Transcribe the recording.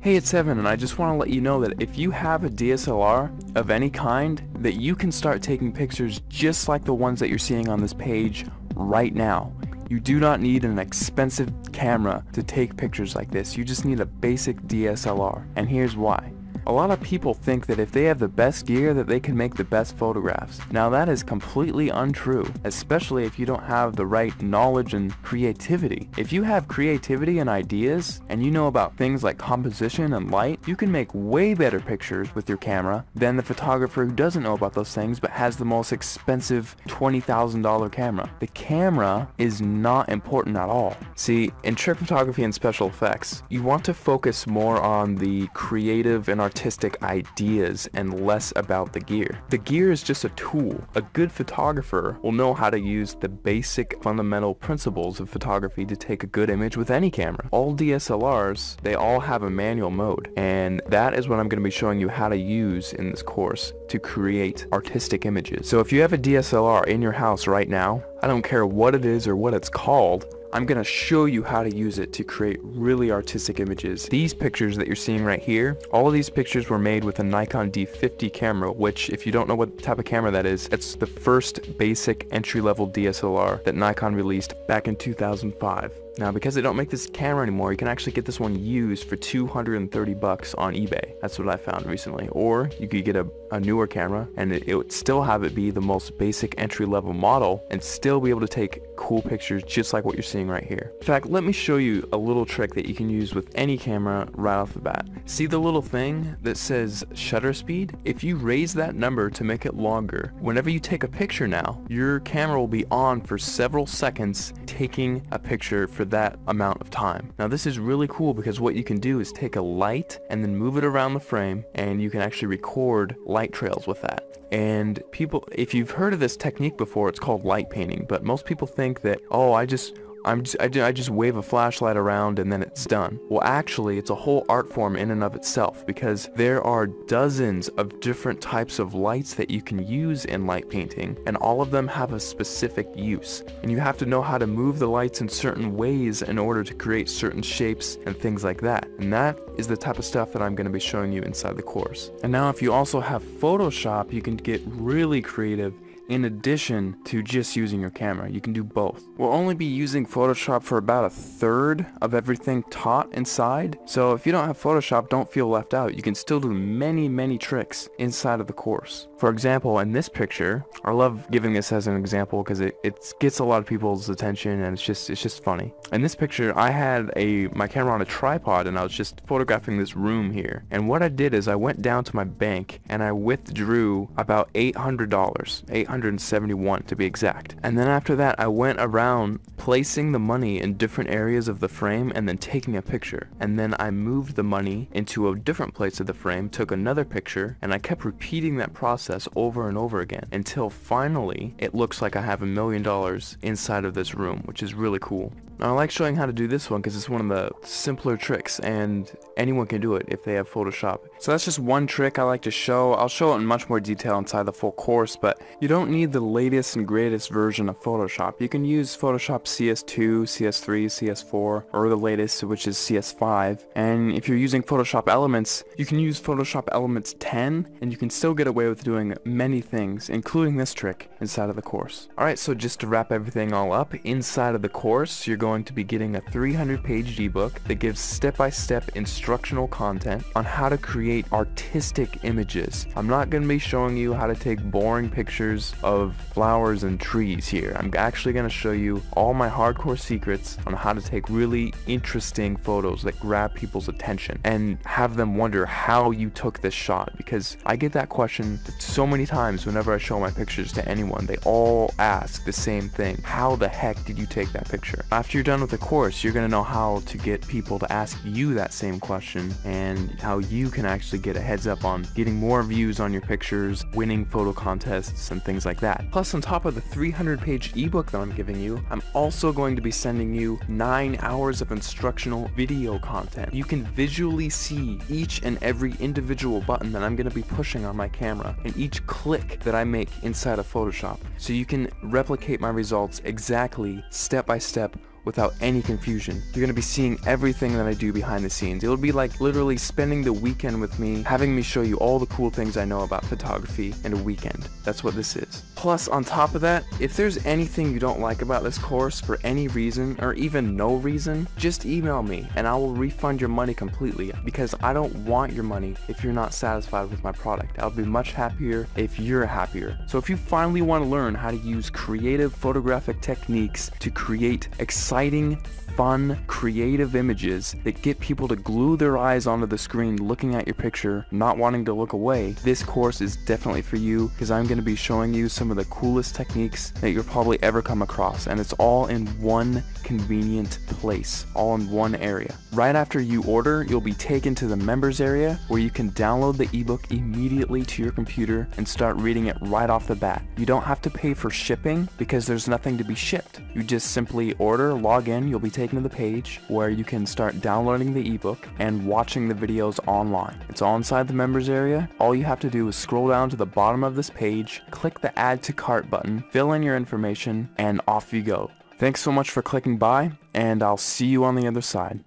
Hey, it's Evan, and I just want to let you know that if you have a DSLR of any kind, that you can start taking pictures just like the ones that you're seeing on this page right now. You do not need an expensive camera to take pictures like this. You just need a basic DSLR, and here's why. A lot of people think that if they have the best gear that they can make the best photographs. Now that is completely untrue, especially if you don't have the right knowledge and creativity. If you have creativity and ideas, and you know about things like composition and light, you can make way better pictures with your camera than the photographer who doesn't know about those things but has the most expensive $20,000 camera. The camera is not important at all. See, in trick photography and special effects, you want to focus more on the creative and artistic ideas and less about the gear. The gear is just a tool. A good photographer will know how to use the basic fundamental principles of photography to take a good image with any camera. All DSLRs, they all have a manual mode, and that is what I'm going to be showing you how to use in this course to create artistic images. So if you have a DSLR in your house right now, I don't care what it is or what it's called, I'm going to show you how to use it to create really artistic images. These pictures that you're seeing right here, all of these pictures were made with a Nikon D50 camera, which, if you don't know what type of camera that is, it's the first basic entry-level DSLR that Nikon released back in 2005. Now, because they don't make this camera anymore, you can actually get this one used for $230 on eBay. That's what I found recently. Or you could get a newer camera, and it would still have it be the most basic entry-level model and still be able to take cool pictures just like what you're seeing right here. In fact, let me show you a little trick that you can use with any camera right off the bat. See the little thing that says shutter speed? If you raise that number to make it longer, whenever you take a picture now, your camera will be on for several seconds taking a picture for that amount of time. Now this is really cool because what you can do is take a light and then move it around the frame, and you can actually record light trails with that. And people, if you've heard of this technique before, it's called light painting, but most people think that, oh, I just wave a flashlight around and then it's done. Well, actually, it's a whole art form in and of itself, because there are dozens of different types of lights that you can use in light painting, and all of them have a specific use. And you have to know how to move the lights in certain ways in order to create certain shapes and things like that. And that is the type of stuff that I'm going to be showing you inside the course. And now if you also have Photoshop, you can get really creative. In addition to just using your camera, you can do both. We'll only be using Photoshop for about a third of everything taught inside, so if you don't have Photoshop, don't feel left out. You can still do many tricks inside of the course. For example, in this picture, I love giving this as an example because it gets a lot of people's attention, and it's just funny. In this picture, I had my camera on a tripod, and I was just photographing this room here. And what I did is I went down to my bank and I withdrew about $800, $871 to be exact. And then after that, I went around placing the money in different areas of the frame and then taking a picture. And then I moved the money into a different place of the frame, took another picture, and I kept repeating that process over and over again until finally it looks like I have $1 million inside of this room, which is really cool. Now, I like showing how to do this one because it's one of the simpler tricks, and anyone can do it if they have Photoshop. So that's just one trick I like to show. I'll show it in much more detail inside the full course, but you don't need the latest and greatest version of Photoshop. You can use Photoshop CS2, CS3, CS4, or the latest, which is CS5. And if you're using Photoshop Elements, you can use Photoshop Elements 10, and you can still get away with doing many things, including this trick, inside of the course. Alright, so just to wrap everything all up, inside of the course, you're going to be getting a 300-page ebook that gives step-by-step instructional content on how to create artistic images. I'm not going to be showing you how to take boring pictures of flowers and trees here. I'm actually going to show you all my hardcore secrets on how to take really interesting photos that grab people's attention and have them wonder how you took this shot, because I get that question so many times whenever I show my pictures to anyone. They all ask the same thing: how the heck did you take that picture? After you're done with the course, you're going to know how to get people to ask you that same question, and how you can actually get a heads up on getting more views on your pictures, winning photo contests, and things like that. Plus, on top of the 300-page ebook that I'm giving you, I'm also going to be sending you 9 hours of instructional video content. You can visually see each and every individual button that I'm going to be pushing on my camera, and each click that I make inside of Photoshop, so you can replicate my results exactly, step by step, without any confusion. You're going to be seeing everything that I do behind the scenes. It'll be like literally spending the weekend with me, having me show you all the cool things I know about photography in a weekend. That's what this is. Plus, on top of that, if there's anything you don't like about this course for any reason, or even no reason, just email me and I will refund your money completely, because I don't want your money if you're not satisfied with my product. I'll be much happier if you're happier. So if you finally want to learn how to use creative photographic techniques to create exciting, fun, creative images that get people to glue their eyes onto the screen looking at your picture, not wanting to look away, this course is definitely for you, because I'm going to be showing you some of the coolest techniques that you'll probably ever come across, and it's all in one convenient place, all in one area. Right after you order, you'll be taken to the members area where you can download the ebook immediately to your computer and start reading it right off the bat. You don't have to pay for shipping because there's nothing to be shipped. You just simply order, log in, you'll be taken to the page where you can start downloading the ebook and watching the videos online. It's all inside the members area. All you have to do is scroll down to the bottom of this page, click the add to cart button, fill in your information, and off you go. Thanks so much for clicking by, and I'll see you on the other side.